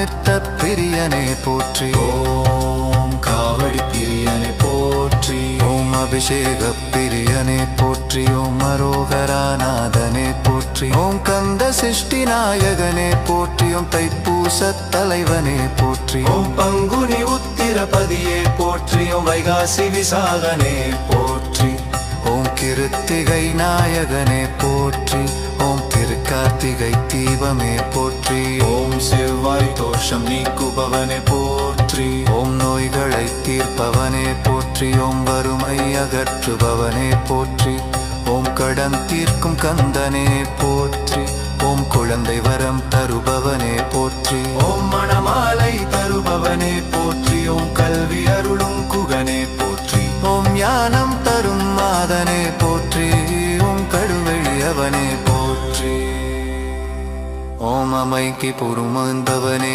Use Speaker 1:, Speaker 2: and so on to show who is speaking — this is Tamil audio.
Speaker 1: காமனித்த பிரியனே போற்றி. ஓம் காவடி பிரியனே போற்றி. ஓம் அபிஷேக பிரியனே போற்றி. ஓம் அரோகராநாதனே போற்றி. ஓம் கந்த சிருஷ்டி நாயகனே போற்றி. ஓம் தைப்பூச தலைவனே போற்றி. ஓம் பங்குனி உத்திரபதியே போற்றி. ஓம் வைகாசி விசாகனே போற்றி. ஓம் கிருத்திகை நாயகனே போற்றி. ஓம் திருக்கார்த்திகை தீபமே போற்றி. ஓம் செவ்வாய் தோஷம் நீக்குபவனே போற்றி. ஓம் நோய்களை தீர்ப்பவனே போற்றி. ஓம் வறுமை அகற்றுபவனே போற்றி. ஓம் கடன் தீர்க்கும் கந்தனே போற்றி. ஓம் குழந்தை வரம் தருபவனே போற்றி. ஓம் மணமாலை தருபவனே போற்றி. ஓம் கல்வி அருளும் குகனே போற்றி. ஓம் ஞானம் தரும் மாதனே போற்றி. ஓம் கடுவெளியவனே போற்றி. ஓம் அமைக்கு பொறுமந்தவனே